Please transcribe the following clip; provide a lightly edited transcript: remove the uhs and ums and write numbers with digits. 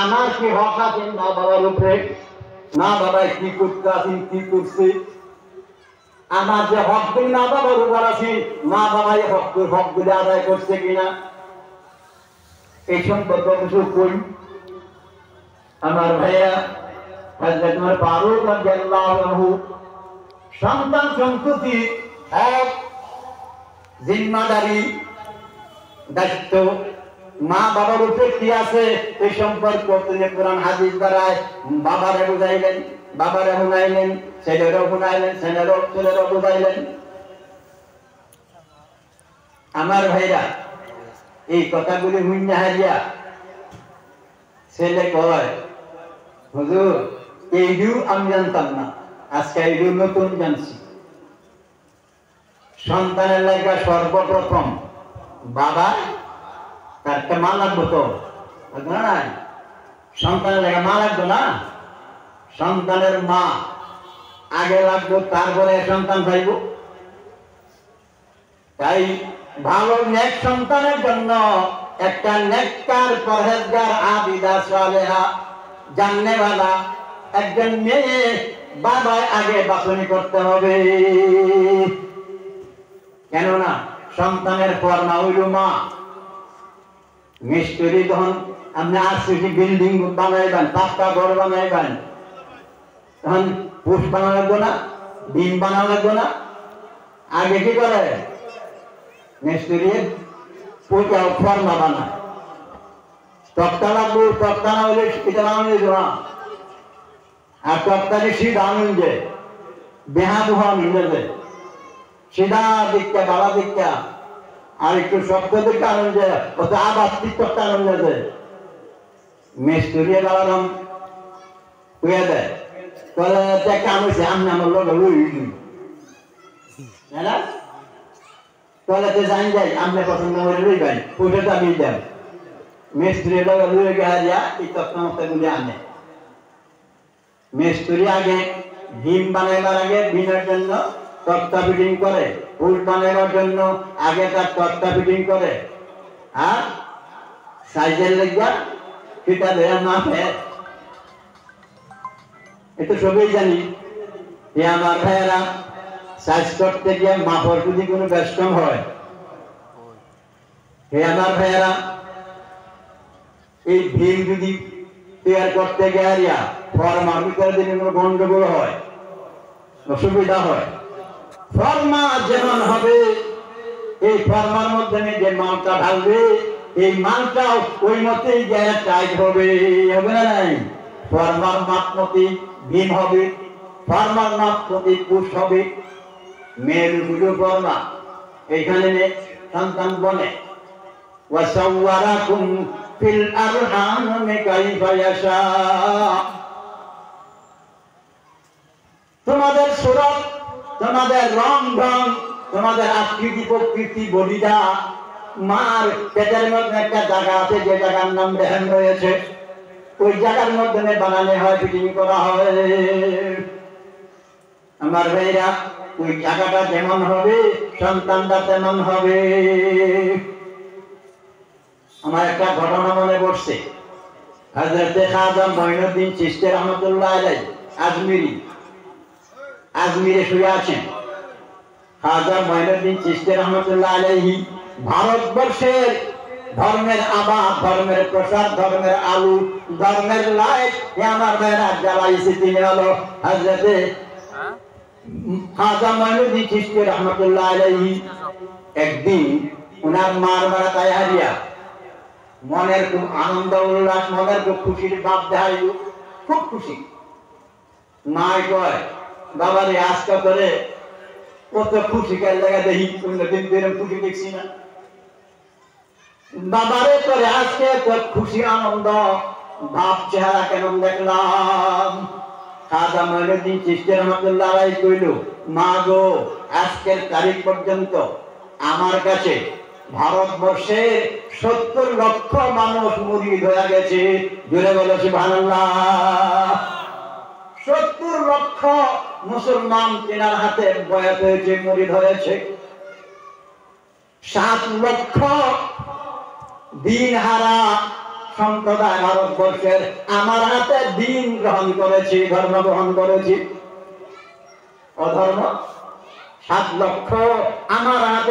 আমার কি হক আছে মা বাবার উপরে? মা বাবা কি করতে আছেন, কি করছে? আমার যে হকগুলি মা বাবার উপর আছে, মা বাবাই হকগুলি আদায় করছে কিনা, এই সম্পর্কে কিছু কই। আমার ভাইয়া হযরত ওমর ফারুক রাদিয়াল্লাহু আনহু সন্তান সন্ততি হক জিম্মাদারি দায়িত্ব মা বাবার উপরে কি আছে এই সম্পর্কে তিনি কোরআন হাদিস দ্বারায় বাবারে বুঝাইলেন, বাবারে শুনাইলেন, ছেলেরও শুনাইলেন, ছেলেরও বুঝাইলেন। আমার ভাইরা এই কথাগুলি শুনে হারিয়া ছেলে কয়, হুজুর এইটিও আমি জানতাম না, আজকে এইটিও নতুন জানছি। সন্তানের লাগা সর্বপ্রথম বাবা তার একটা মা লাগবো, তো না সন্তানের লাগা মা লাগবো না, সন্তানের মা আগে লাগবো, তারপরে সন্তান পাইব। তাই ভালো নেক সন্তানের জন্য একটা নেককার পরহেজগার আবিদা সালেহা জান্নেওয়ালা একজন মেয়ে বাবা আগে বাছনি করতে হবে। কেননা সন্তানের পর মা হইল মা। মিস্ত্রি তখন আপনি আরসিসি বিল্ডিং বানাইবেন, পাক্কা ঘর বানাইবেন, তখন পুষ বানা লাগবো না, ডিম বানা লাগবো না। আগে কি করে মিস্ত্রি পূজা ফর্মা বানায়, তক্তা লাগবো, তক্তা না হলে এটা বানানো যেত না। আর তক্তাকে সিধা আনুন যে বেহা বুহা মিলে সিধা দিকটা বাবা দিকটা আর একটু শক্ত দিকটা আনুন যে ওতে আবার তক্তা আনুন যে মিস্ত্রি বাবারাম কুয়ে দেয়, তাহলে কাম হয়েছে আমি আমার লোক না, তাহলে জানি যাই আপনি পছন্দ করে লইবেন, ওইটা তো আমি দেন মিস্ত্রি লুয়ে গিয়া এই তত্ত্বগুলি আনে। মিস্ত্রি আগে ডিম বানাইবার আগে ডিমের জন্য তক্তা ফিটিং করে, ফুল বানাইবার জন্য আগে তার তক্তা ফিটিং করে, আর সাইজের লেগা ফিটা দেয় মাপে। এটা সবই জানি। আমার ভাইয়েরা সাইজ করতে গিয়ে মাপর যদি কোনো ব্যস্ত হয়, হে আমার ভাইয়েরা এই ভীম যদি তৈরি করতে গিয়ে ফরমার ভিতরে যদি কোনো গন্ডগোল হয়, অসুবিধা হয়, ফরমা যেমন হবে এই ফরমার মধ্যে যে মালটা ঢালবে এই মালটাও ওই মতেই গিয়ে টাইট হবে, হবে না নাই? ফরমার মাপ মতে ভীম হবে, ফরমার মাপ মতে পুষ হবে। মেয়ের গুলো ফরমা এইখানে সন্তান বনে ওয়াসাওয়ারাকুম ফিল আরহামি কাইফা ইয়াশা। তোমাদের সুরত, তোমাদের রং ঢং, তোমাদের আকৃতি প্রকৃতি বলিদা মার পেটের মধ্যে একটা জায়গা আছে যে জায়গার নাম রেহেম রয়েছে, ওই জায়গার মধ্যে বানানো হয়, ফিটিং করা হয়। আমার ভাইরা ওই জায়গাটা যেমন হবে সন্তানটা তেমন হবে। আমার একটা ঘটনা মনে পড়ছে, হযরত খাজা মঈনুদ্দিন চিশতি রহমাতুল্লাহ আলাইহি আজমিরে শুয়ে আছেন। খাজা মঈনুদ্দিন চিশতি রহমাতুল্লাহ আলাইহি ভারতবর্ষের ধর্মের আবাদ, ধর্মের প্রসার, ধর্মের আলু, ধর্মের লাইট আমার ভাইরা জ্বালাইছে তিনি হলো হযরত খাজা মঈনুদ্দিন চিশতি রহমাতুল্লাহ আলাইহি। একদিন উনার মার মারা তাই হারিয়া মনের খুব আনন্দ উল্লাস, মনের খুব খুশির ভাব দেখাইল, খুব খুশি। মাই কয় বাবারে আজকে করে কত খুশি কাল জায়গা দেখি, কোনদিন এরকম খুশি দেখছি না। বাবারে করে আজকে তোর খুশি আনন্দ ভাব চেহারা কেমন দেখলাম। খাজা মঈনুদ্দিন চিশতি রহমাতুল্লাহ আলাইহি কইল, মা গো আজকের তারিখ পর্যন্ত আমার কাছে ভারতবর্ষের 70 লক্ষ মানুষ মুরিদ হয়ে গেছে। জোরে বলো সুবহানাল্লাহ। 70 লক্ষ মুসলমান তেনার হাতে বয়াত হয়েছে, মুরিদ হয়েছে। 7 লক্ষ দিন হারা সম্প্রদায় ভারতবর্ষের আমার হাতে দিন গ্রহণ করেছি, ধর্ম গ্রহণ করেছি। অধর্ম 7 লক্ষ আমার হাতে